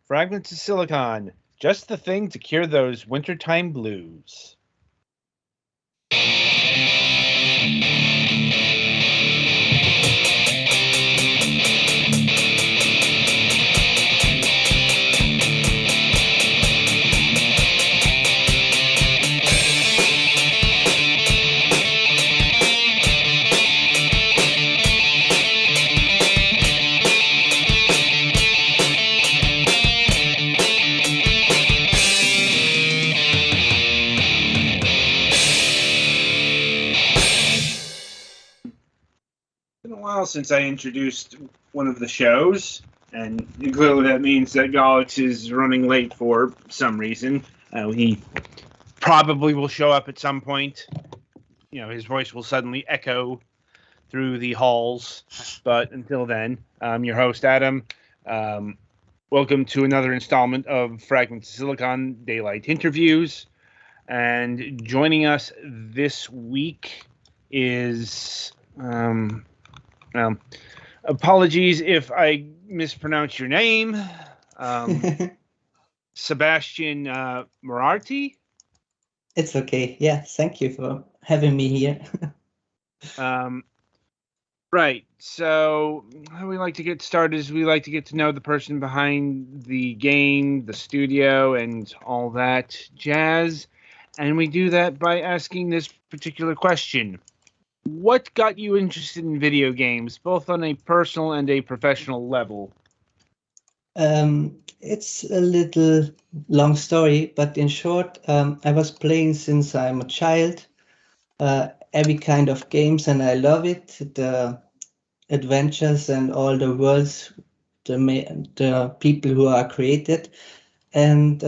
Fragments of Silicon, just the thing to cure those wintertime blues. It's been a while since I introduced one of the shows, and clearly that means that Galax is running late for some reason. He probably will show up at some point. You know, his voice will suddenly echo through the halls. But until then, I'm your host, Adam. Welcome to another installment of Fragments of Silicon Daylight Interviews. And joining us this week is... apologies if I mispronounce your name. Sebastian Moratti. It's okay. Yeah, thank you for having me here. Right. So how we like to get started is we like to get to know the person behind the game, the studio, and all that jazz. And we do that by asking this particular question. What got you interested in video games, both on a personal and a professional level? It's a little long story, but in short, I was playing since I'm a child, every kind of games, and I love it. The adventures and all the worlds, the people who are created, and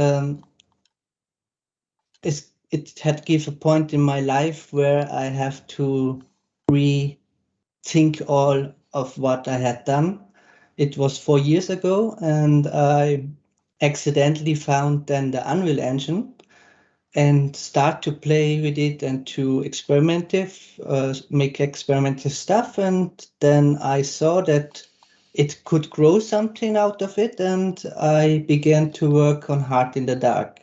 it had give a point in my life where I have to rethink all of what I had done. It was 4 years ago, and I accidentally found then the Unreal Engine and start to play with it and to make experimental stuff. And then I saw that it could grow something out of it, and I began to work on Heart in the Dark.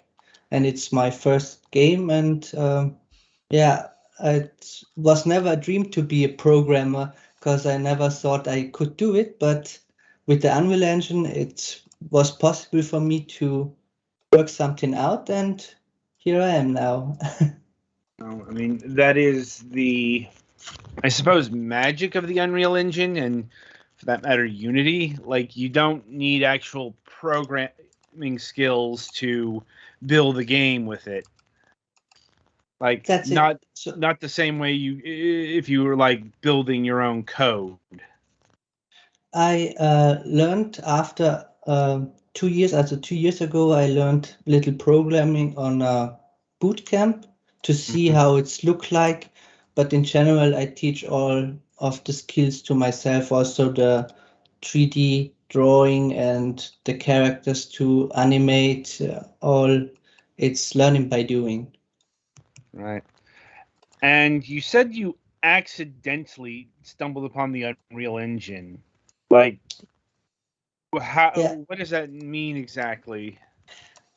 And it's my first game, and it was never a dream to be a programmer because I never thought I could do it. But with the Unreal Engine, it was possible for me to work something out, and here I am now. I mean, that is the, I suppose, magic of the Unreal Engine, and for that matter, Unity. Like, you don't need actual programming skills to build a game with it. Like, That's not it. not the same way if you were like building your own code. I learned after 2 years, also 2 years ago, I learned little programming on a boot camp to see how it's look like. But in general, I teach all of the skills to myself, also the 3D drawing and the characters to animate, all it's learning by doing. Right. And you said you accidentally stumbled upon the Unreal Engine. Like, how? Yeah. What does that mean exactly?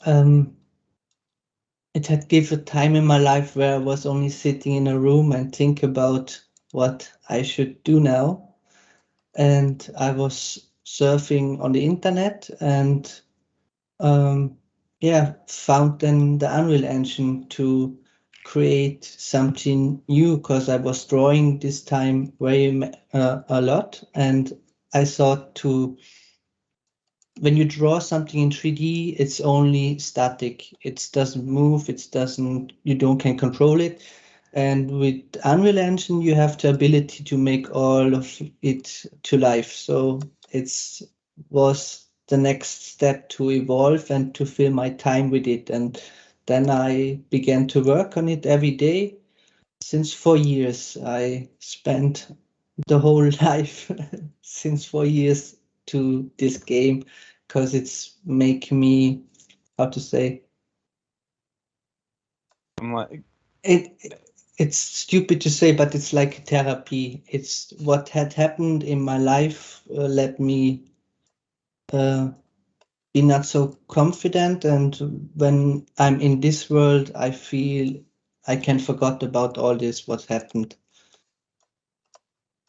It had given a time in my life where I was only sitting in a room and think about what I should do now. And I was surfing on the internet and found then the Unreal Engine to create something new because I was drawing this time a lot, and I thought when you draw something in 3D, it's only static. It doesn't move. You can control it. And with Unreal Engine, you have the ability to make all of it to life. So it was the next step to evolve and to fill my time with it. And then I began to work on it every day. Since 4 years, I spent the whole life since 4 years to this game because it's make me, how to say, I'm like, it's stupid to say, but it's like therapy. It's what had happened in my life let me be not so confident, and when I'm in this world, I feel I can forget about all this what happened.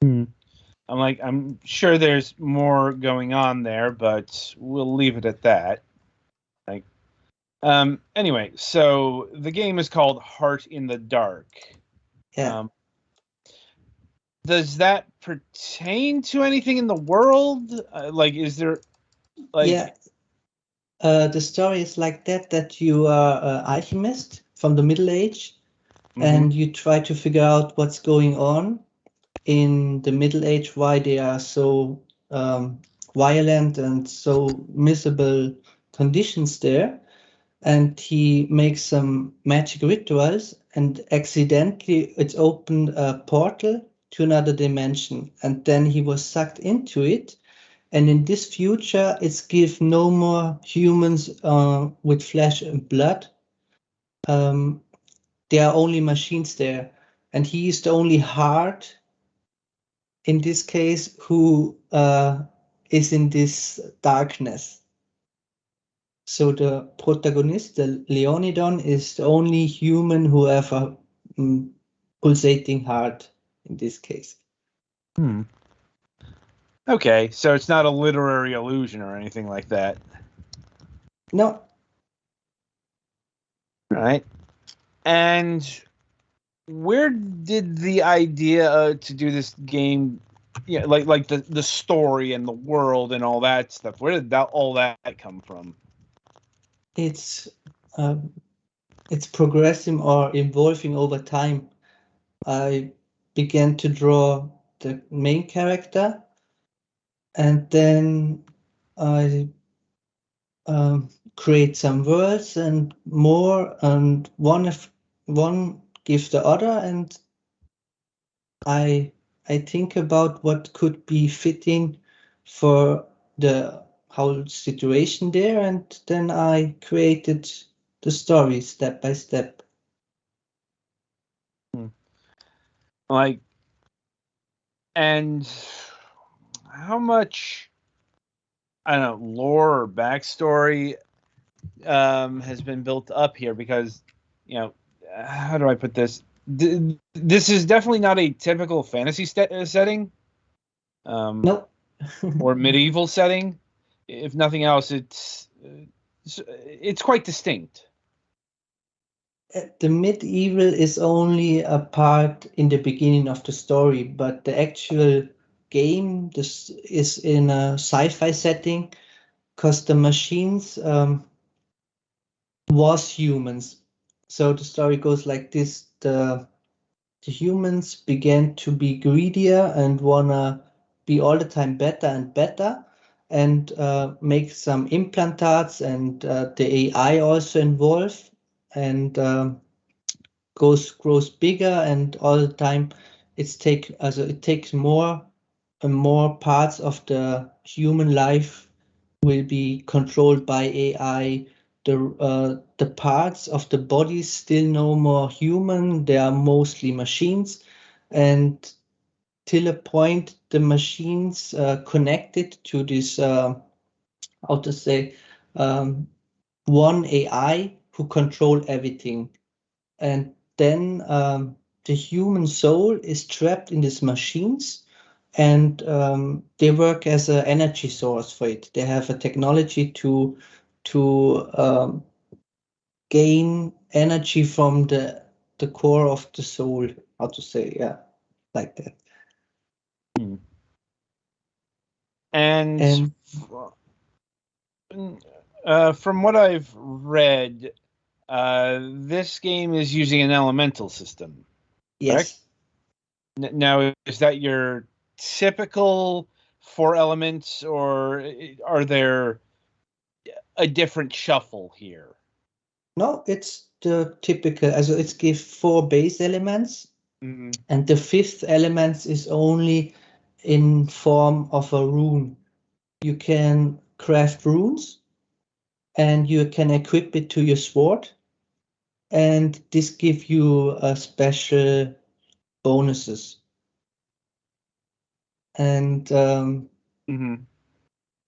I'm sure there's more going on there, but we'll leave it at that. Anyway, so the game is called Heart in the Dark. Yeah. Does that pertain to anything in the world? Is there Yeah. The story is like that you are an alchemist from the Middle Age, and you try to figure out what's going on in the Middle Age, why they are so violent and so miserable conditions there. And he makes some magic rituals, and accidentally it's opened a portal to another dimension, and then he was sucked into it. And in this future, it's give no more humans with flesh and blood. There are only machines there, and he is the only heart in this case who is in this darkness. So the protagonist, the Leonidon, is the only human who have a pulsating heart in this case. Okay, so it's not a literary illusion or anything like that. No. Right. And where did the idea to do this game, like the story and the world and all that stuff, where did all that come from? It's progressing or evolving over time. I began to draw the main character, and then I create some worlds and more, and one gives the other, and I think about what could be fitting for the whole situation there, and then I created the story step by step. And how much, I don't know, lore or backstory has been built up here? Because, how do I put this? This is definitely not a typical fantasy setting. No. Or medieval setting. If nothing else, it's quite distinct. The medieval is only a part in the beginning of the story, but the actual game this is in a sci-fi setting, because the machines was humans. So the story goes like this: the humans began to be greedier and wanna be all the time better and better, and make some implantats, and the AI also involved, and grows bigger, and all the time it takes more and more parts of the human life will be controlled by AI. The parts of the body still no more human, they are mostly machines, and till a point the machines connected to this how to say one AI who control everything. And then the human soul is trapped in these machines, and they work as an energy source for it. They have a technology to gain energy from the core of the soul. How to say, yeah, like that. And from what I've read, this game is using an elemental system. Yes. Correct? Now, is that your typical 4 elements, or are there a different shuffle here? No, it's the typical. Also, it's give 4 base elements, and the 5th element is only in form of a rune. You can craft runes, and you can equip it to your sword, and this gives you special bonuses. And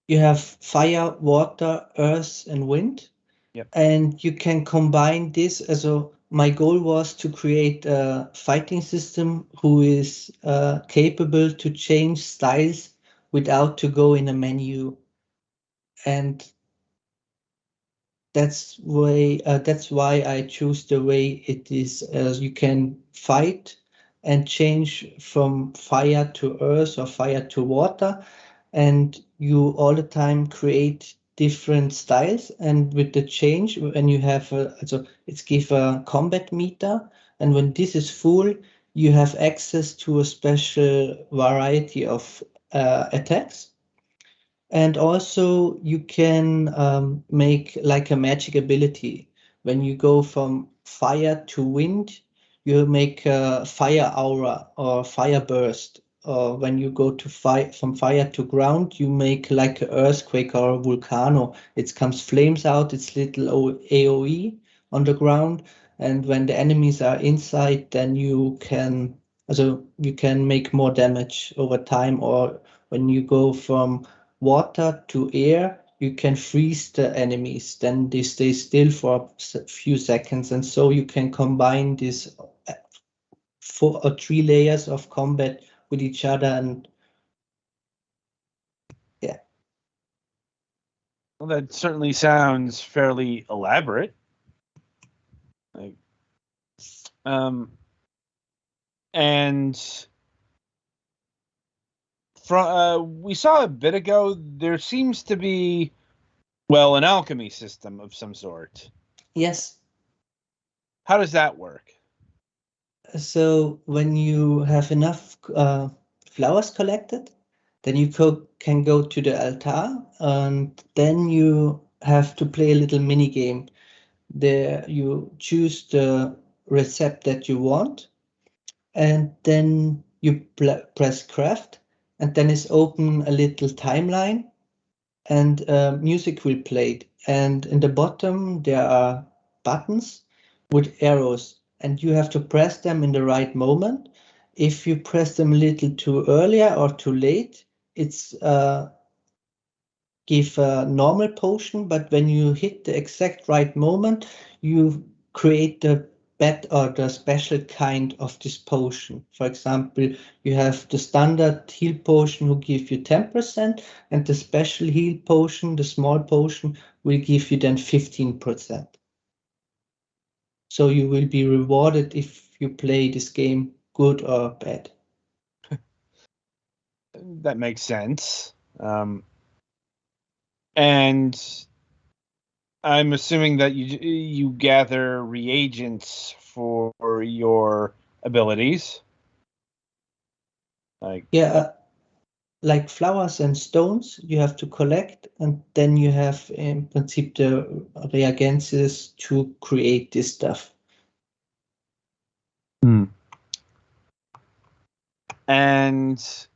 you have fire, water, earth, and wind. Yep. And you can combine this. So my goal was to create a fighting system who is capable to change styles without to go in a menu. And that's why I choose the way it is. You can fight and change from fire to earth or fire to water, and you all the time create different styles. And with the change, when you have it's give a combat meter, and when this is full, you have access to a special variety of attacks. And also you can make like a magic ability. When you go from fire to wind, you make a fire aura or fire burst. Or when you go to from fire to ground, you make like an earthquake or a volcano. It comes flames out, it's little AoE on the ground. And when the enemies are inside, then you can make more damage over time. Or when you go from water to air, you can freeze the enemies. Then they stay still for a few seconds, and so you can combine these 4 or 3 layers of combat with each other. And yeah, Well, that certainly sounds fairly elaborate. Like, and we saw a bit ago, there seems to be, well, an alchemy system of some sort. yes. How does that work? So when you have enough flowers collected, then you can go to the altar, and then you have to play a little mini game. There you choose the recipe that you want, and then you press craft, and then it's open a little timeline, and music will play. And in the bottom there are buttons with arrows, and you have to press them in the right moment. If you press them a little too earlier or too late, it's give a normal potion, but when you hit the exact right moment, you create the bad or the special kind of this potion. For example, you have the standard heal potion who give you 10%, and the special heal potion, the small potion, will give you then 15%. So you will be rewarded if you play this game good or bad. That makes sense. And I'm assuming that you gather reagents for your abilities. Like, Yeah, like flowers and stones you have to collect, and then you have in principle the reagents to create this stuff. and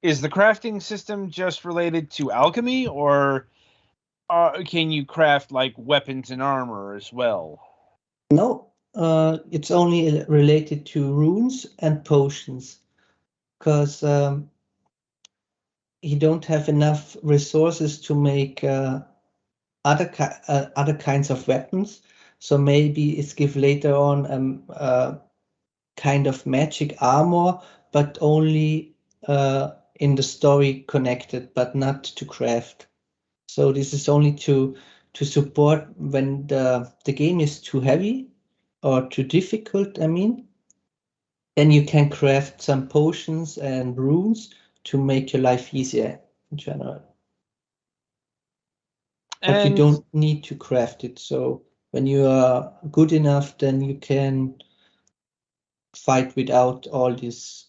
is the crafting system just related to alchemy, or can you craft like weapons and armor as well? No, it's only related to runes and potions, because you don't have enough resources to make other kinds of weapons. So maybe it's give later on kind of magic armor, but only in the story connected, but not to craft. So this is only to support when the game is too heavy or too difficult. I mean, then you can craft some potions and runes to make your life easier in general. But you And don't need to craft it. So when you are good enough, then you can fight without all this.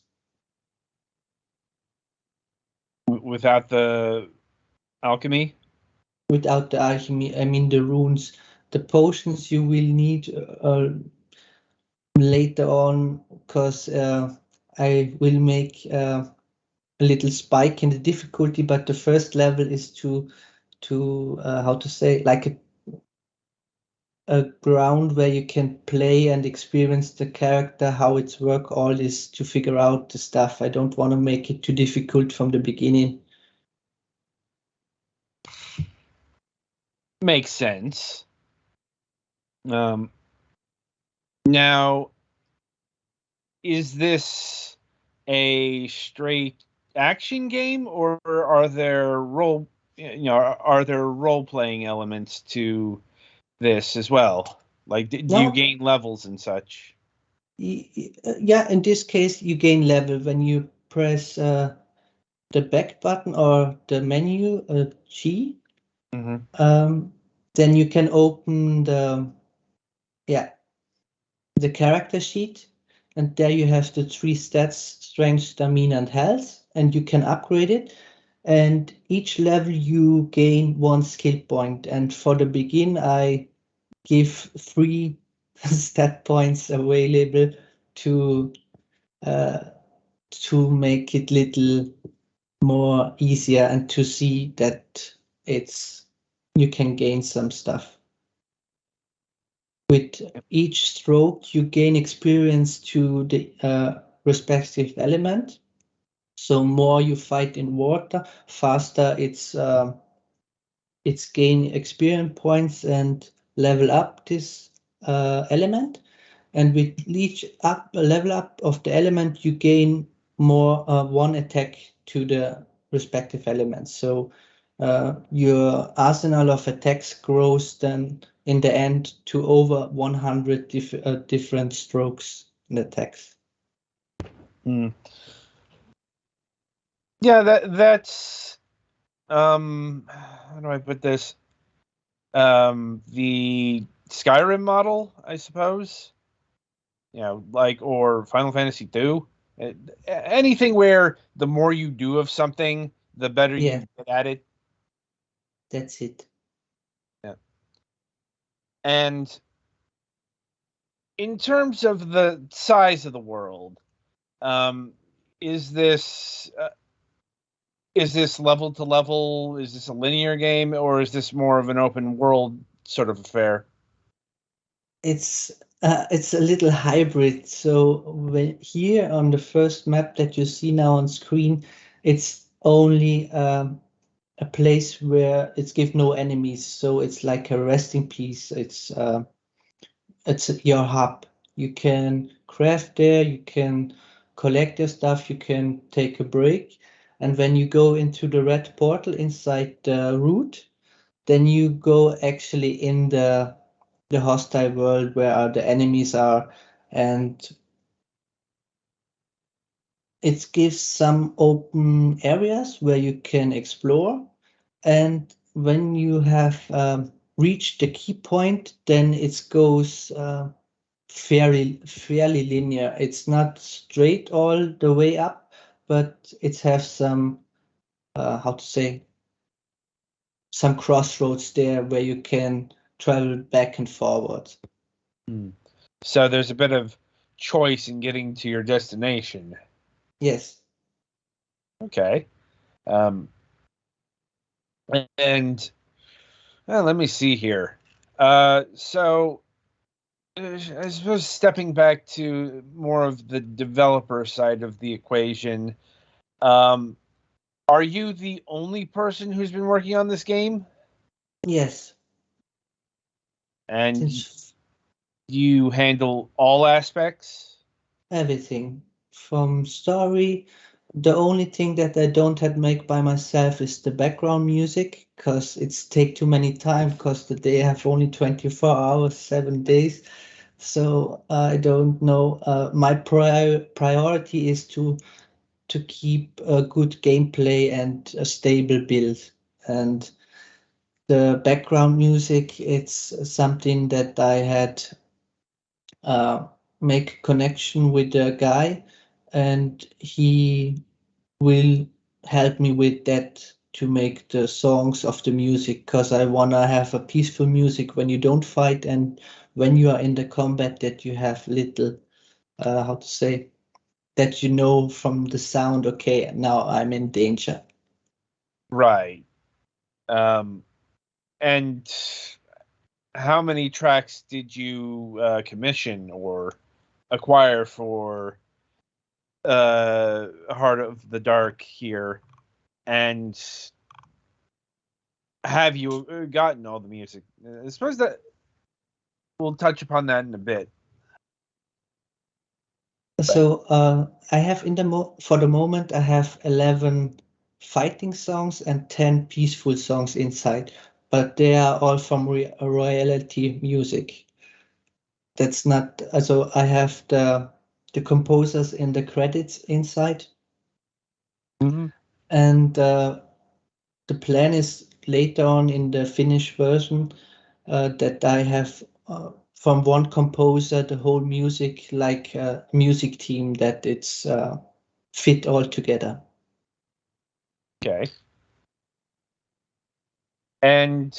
Without the alchemy? Without the alchemy, I mean the runes, the potions you will need later on, because I will make a little spike in the difficulty. But the first level is to how to say, like a ground where you can play and experience the character, how it's work, all this to figure out the stuff. I don't want to make it too difficult from the beginning. Makes sense. Now, is this a straight action game, or are there role playing elements to this as well? Like, do you No, gain levels and such? yeah, in this case, you gain level when you press the back button or the menu G. Mm-hmm. Then you can open the character sheet, and there you have the 3 stats: strength, stamina, and health, and you can upgrade it. And each level you gain 1 skill point. And for the begin, I give 3 stat points available to uh, to make it little more easier and to see that it's you can gain some stuff. With each stroke, you gain experience to the respective element. So more you fight in water, faster it's gain experience points and level up this element. And with each level up of the element, you gain more 1 attack to the respective elements. So your arsenal of attacks grows then in the end to over 100 different strokes in attacks. Mm. Yeah, that's how do I put this? The Skyrim model, I suppose. Like, or Final Fantasy 2. Anything where the more you do of something, the better Yeah, you get at it. that's it. Yeah. And in terms of the size of the world, um, is this level to level? Is this a linear game, or is this more of an open world sort of affair? It's a little hybrid. So when here on the first map that you see now on screen, it's only a place where it's give no enemies. So it's like a resting place. It's your hub. You can craft there, you can collect your stuff, you can take a break. And when you go into the red portal inside the route, then you go actually in the hostile world where the enemies are, and it gives some open areas where you can explore. And when you have reached the key point, then it goes fairly linear. It's not straight all the way up, but it has some how to say, some crossroads there where you can travel back and forward. Hmm. So there's a bit of choice in getting to your destination. Yes. Okay. Um, and let me see here. So I suppose stepping back to more of the developer side of the equation, um, are you the only person who's been working on this game? Yes. And Since you handle all aspects? everything from story. The only thing that I don't have make by myself is the background music, because it's take too many time, because the day have only 24 hours, 7 days. So I don't know. My priority is to keep a good gameplay and a stable build. And the background music, it's something that I had uh, make connection with the guy, and he will help me with that to make the songs of the music, because I wanna have a peaceful music when you don't fight, and when you are in the combat that you have little how to say, that you know from the sound, okay, now I'm in danger. Right. Um, and how many tracks did you commission or acquire for Heart of the Dark here? And have you gotten all the music? I suppose that we'll touch upon that in a bit. So I have for the moment I have 11 fighting songs and 10 peaceful songs inside, but they are all from royalty music. That's not so I have the composers in the credits inside. Mm-hmm. And the plan is later on in the finished version that I have from one composer the whole music like a music team, that it's fit all together. Okay. And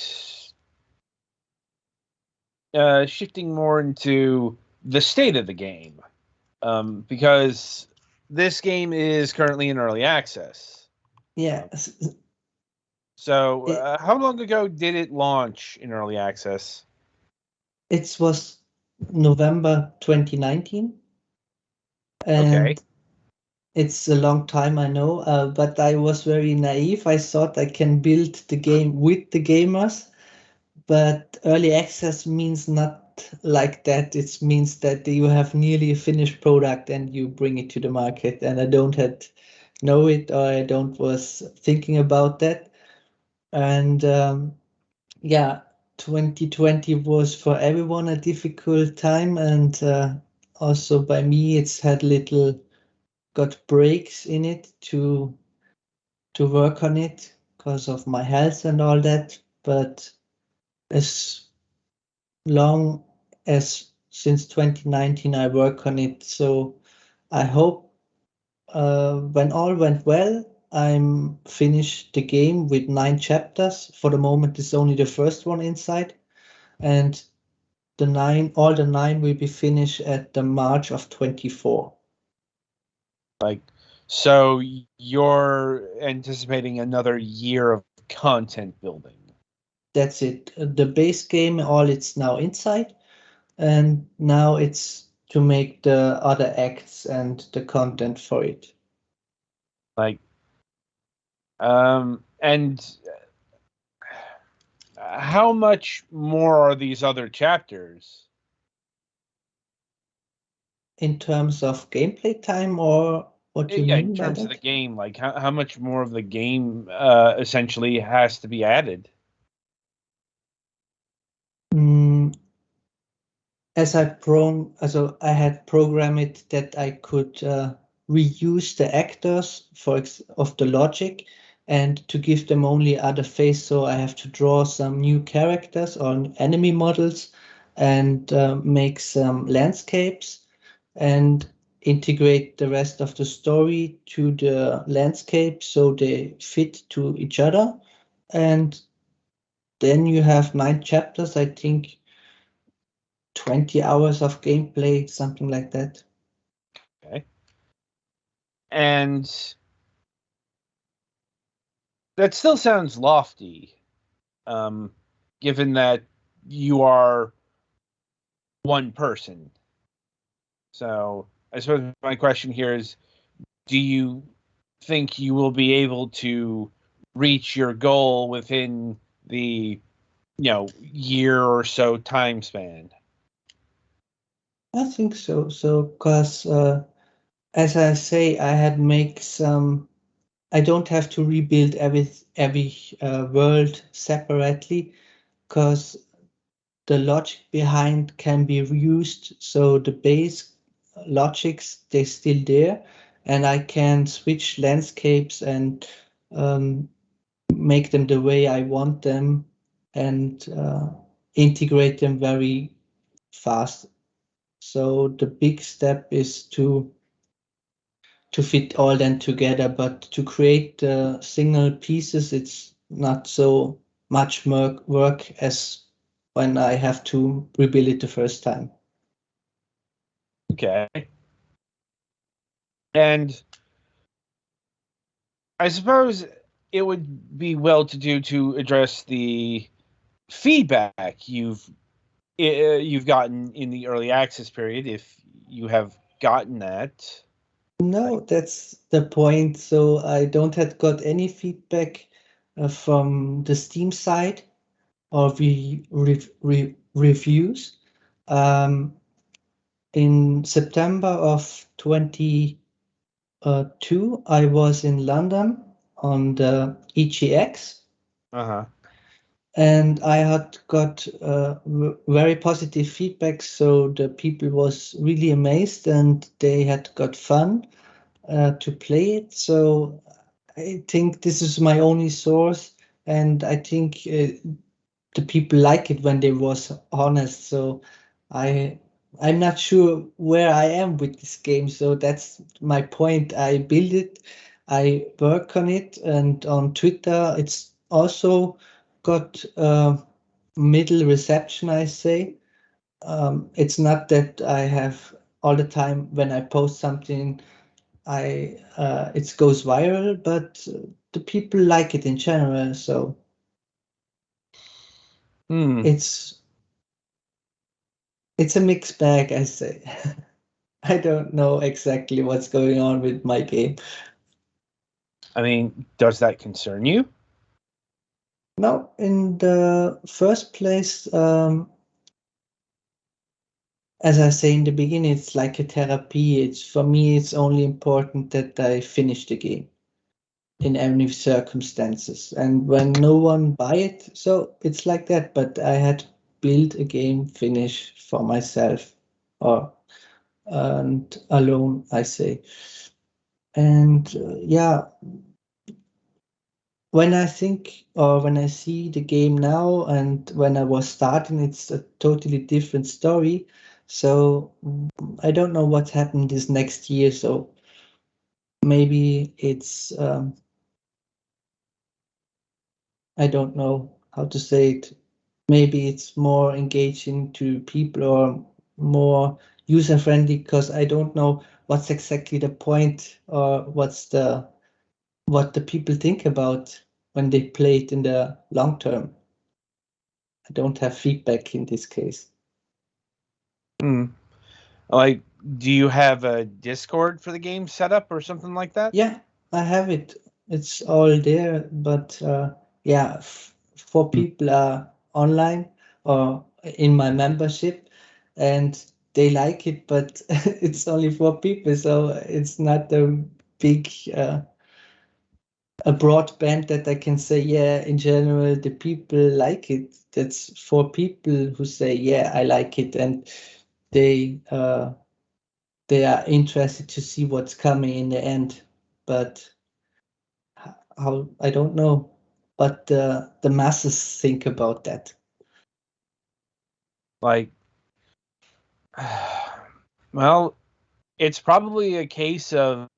shifting more into the state of the game, because this game is currently in early access. Yeah. So how long ago did it launch in early access? It was November 2019. And Okay. it's a long time, I know, but I was very naive. I thought I can build the game with the gamers, but early access means not like that. It means that you have nearly a finished product and you bring it to the market. And I don't had know it, or I don't was thinking about that. And yeah, 2020 was for everyone a difficult time, and also by me, it's had little got breaks in it to work on it because of my health and all that. But as long as since 2019 I work on it, so I hope when all went well, I'm finished the game with 9 chapters. For the moment, it's only the first one inside, and all the 9 will be finished at the March of 24. Like, so you're anticipating another year of content building. That's it. The base game, all it's now inside, and now it's to make the other acts and the content for it. Like, and how much more are these other chapters? In terms of gameplay time, or what do you Yeah, mean in by terms of the that? game, like how much more of the game essentially has to be added? Mm, I had programmed it that I could reuse the actors of the logic and to give them only other face. So I have to draw some new characters or enemy models and make some landscapes and integrate the rest of the story to the landscape so they fit to each other. And then you have 9 chapters, I think 20 hours of gameplay, something like that. Okay. And that still sounds lofty, given that you are one person. So I suppose my question here is, do you think you will be able to reach your goal within the year or so time span? I think so. So, because as I say, I had make some. I don't have to rebuild every world separately, because the logic behind can be reused. So the base logics they're still there, and I can switch landscapes and make them the way I want them, and integrate them very fast. So the big step is to fit all them together, but to create single pieces, it's not so much work as when I have to rebuild it the first time. Okay. And I suppose it would be well to do to address the feedback you've gotten in the early access period, if you have gotten that. No, that's the point. So I don't have got any feedback. from the Steam side or reviews. In September of 22, I was in London on the EGX. And I had got very positive feedback, so the people was really amazed and they had got fun to play it. So I think this is my only source, and I think the people like it when they was honest. So I'm not sure where I am with this game. So that's my point. I build it, I work on it, and on Twitter it's also got middle reception, I say. It's not that I have all the time when I post something, it goes viral, but the people like it in general. So it's a mixed bag, I say. I don't know exactly what's going on with my game. I mean, does that concern you? No, in the first place, as I say in the beginning, it's like a therapy. It's for me, it's only important that I finish the game in any circumstances. And when no one buy it, so it's like that. But I had built a game finish for myself, or and alone, I say. And yeah, when I think or when I see the game now and when I was starting, it's a totally different story. So I don't know what's happened this next year. So maybe it's I don't know how to say it. Maybe it's more engaging to people or more user friendly, because I don't know what's exactly the point or what the people think about when they play it in the long term. I don't have feedback in this case. Like, do you have a Discord for the game set up or something like that? Yeah, I have it. It's all there, but yeah, four people are online or in my membership, and they like it, but it's only 4 people, so it's not a big a broad band that I can say, yeah, in general, the people like it. That's 4 people who say, yeah, I like it, and they are interested to see what's coming in the end. But how, I don't know what the masses think about that. Like, well, it's probably a case of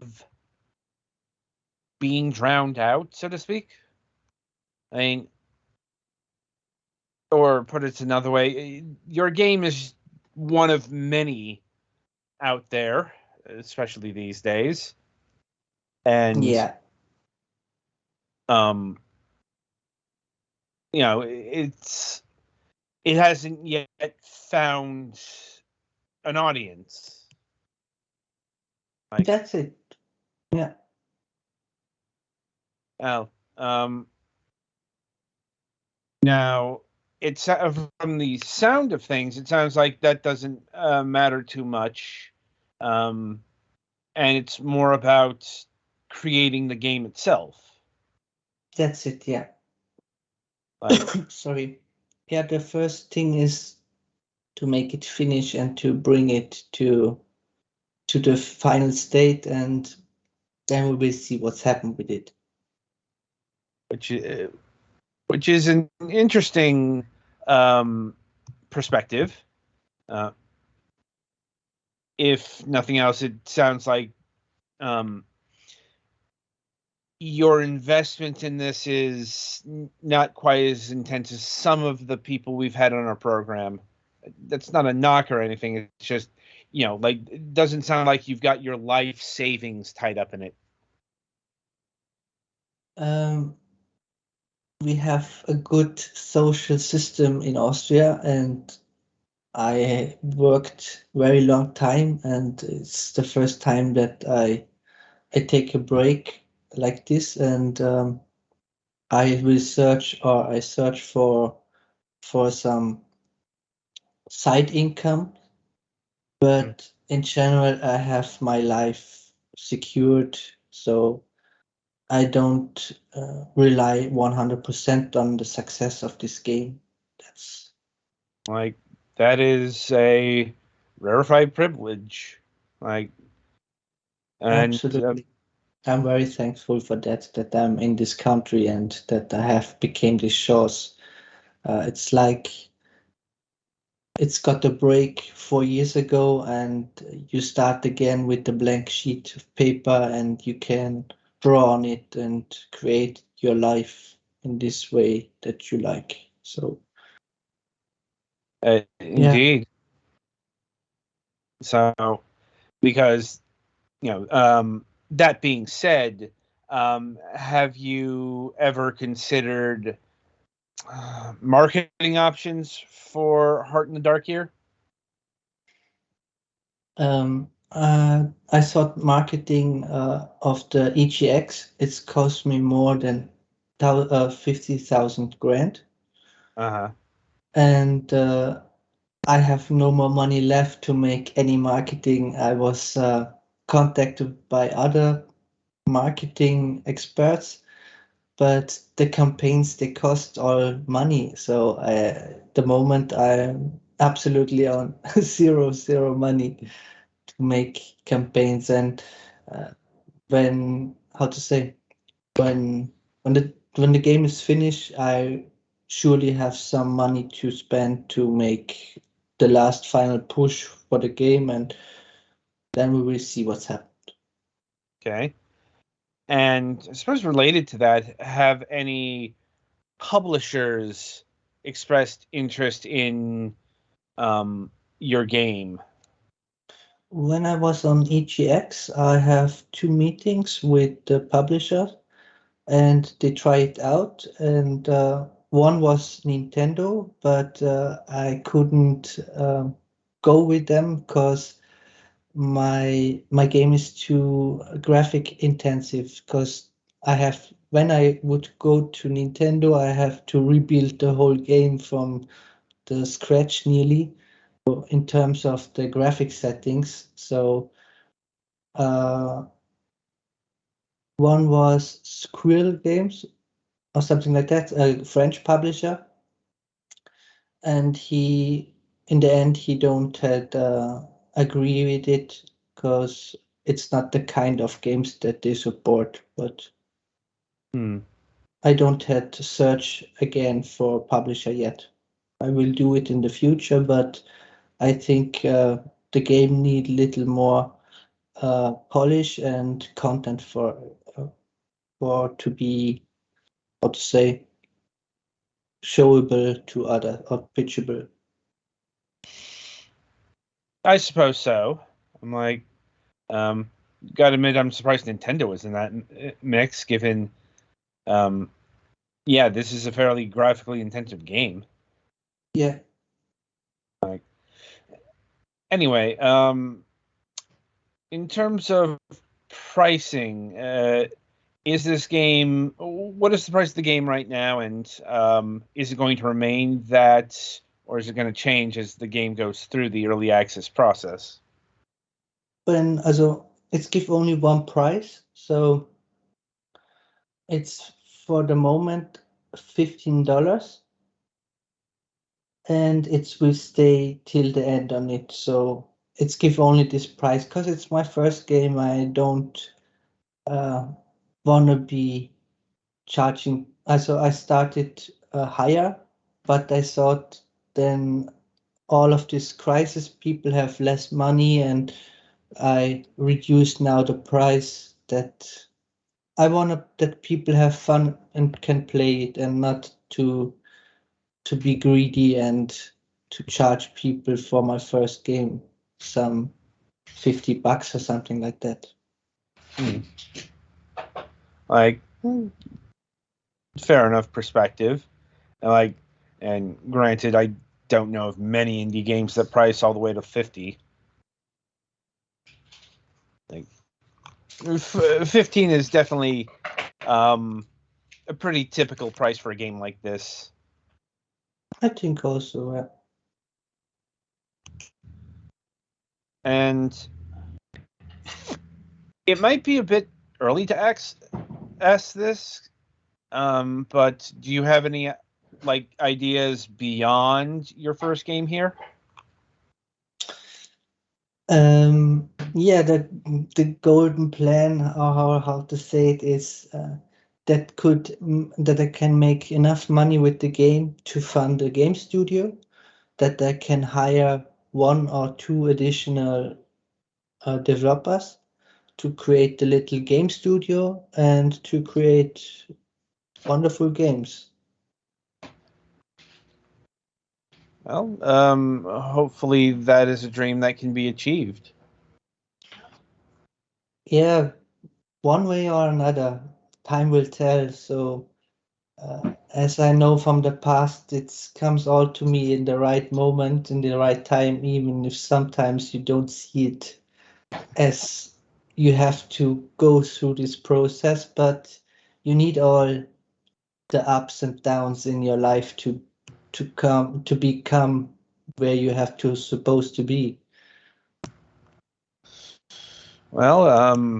being drowned out, so to speak. I mean, or put it another way, your game is one of many out there, especially these days. And yeah, you know, it hasn't yet found an audience. that's it. Yeah. Well, now it's from the sound of things, it sounds like that doesn't matter too much, and it's more about creating the game itself. That's it. Yeah. Like, sorry. Yeah, the first thing is to make it finish and to bring it to the final state, and then we will see what's happened with it. which is an interesting perspective. If nothing else, it sounds like your investment in this is not quite as intense as some of the people we've had on our program. That's not a knock or anything. It's just, like, it doesn't sound like you've got your life savings tied up in it. We have a good social system in Austria, and I worked very long time, and it's the first time that I take a break like this, and I research or I search for some side income, but in general, I have my life secured, so I don't rely 100% on the success of this game. That's Like, that is a rarefied privilege. Like, and absolutely. I'm very thankful for that I'm in this country and that I have became this shows. It's like it's got a break 4 years ago, and you start again with a blank sheet of paper, and you can draw on it and create your life in this way that you like. So yeah. indeed. So, because that being said, have you ever considered marketing options for Heart in the Dark here? I thought marketing of the EGX, it's cost me more than 50,000 grand. Uh-huh. And I have no more money left to make any marketing. I was contacted by other marketing experts, but the campaigns, they cost all money. So the moment I'm absolutely on zero money to make campaigns. And uh, when, how to say, when the game is finished, I surely have some money to spend to make the last final push for the game, and then we will see what's happened. Okay. And I suppose related to that, have any publishers expressed interest in your game? When I was on EGX, I have 2 meetings with the publisher, and they try it out. And one was Nintendo, but I couldn't go with them because my game is too graphic intensive. Because I have when I would go to Nintendo, I have to rebuild the whole game from the scratch nearly in terms of the graphic settings. So uh, one was Squirrel Games or something like that, a French publisher, and he in the end he don't had agree with it because it's not the kind of games that they support. But I don't have to search again for a publisher yet. I will do it in the future, but I think the game need little more polish and content for to be, how to say, showable to other or pitchable. I suppose so. I'm like, gotta admit, I'm surprised Nintendo was in that mix, given, this is a fairly graphically intensive game. Yeah. Like, anyway, in terms of pricing, is this game? What is the price of the game right now, and is it going to remain that, or is it going to change as the game goes through the early access process? Also, it's give only one price, so it's for the moment $15, and it will stay till the end on it. So it's give only this price because it's my first game. I don't uh, wanna be charging. Also, I started higher, but I thought then all of this crisis, people have less money, and I reduced now the price that I want that people have fun and can play it, and not to be greedy and to charge people for my first game some $50 or something like that. Like, fair enough perspective. And granted, I don't know of many indie games that price all the way to 50. Like, 15 is definitely a pretty typical price for a game like this. I think also, yeah. And it might be a bit early to ask this, but do you have any like ideas beyond your first game here? Yeah, the golden plan, or how to say it, is that I can make enough money with the game to fund a game studio, that I can hire 1 or 2 additional developers to create the little game studio and to create wonderful games. Well, hopefully that is a dream that can be achieved. Yeah, one way or another, time will tell. So, as I know from the past, it comes all to me in the right moment, in the right time, even if sometimes you don't see it, as you have to go through this process, but you need all the ups and downs in your life to become where you have to supposed to be. Well,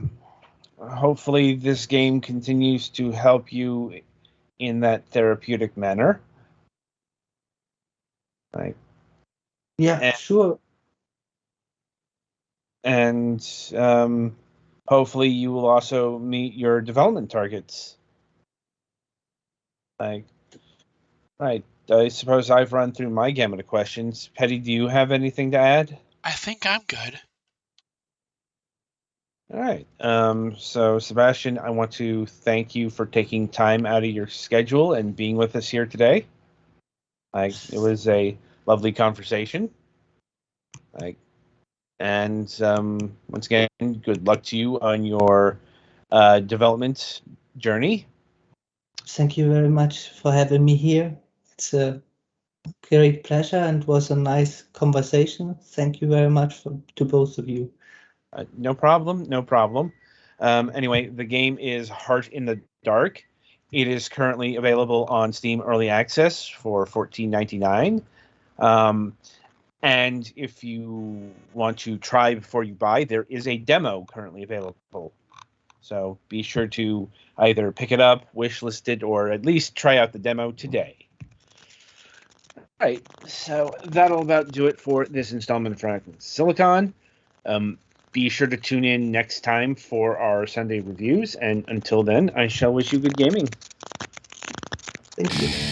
hopefully this game continues to help you in that therapeutic manner. Right. Yeah, sure. And hopefully you will also meet your development targets. Like, right. I suppose I've run through my gamut of questions. Petty, do you have anything to add? I think I'm good. All right. So, Sebastian, I want to thank you for taking time out of your schedule and being with us here today. It was a lovely conversation. And once again, good luck to you on your development journey. Thank you very much for having me here. It's a great pleasure and was a nice conversation. Thank you very much to both of you. No problem. No problem. Anyway, the game is Heart in the Dark. It is currently available on Steam Early Access for $14.99. And if you want to try before you buy, there is a demo currently available. So be sure to either pick it up, wishlist it, or at least try out the demo today. All right, so that'll about do it for this installment of Fragments Silicon. Be sure to tune in next time for our Sunday reviews, and until then, I shall wish you good gaming. Thank you.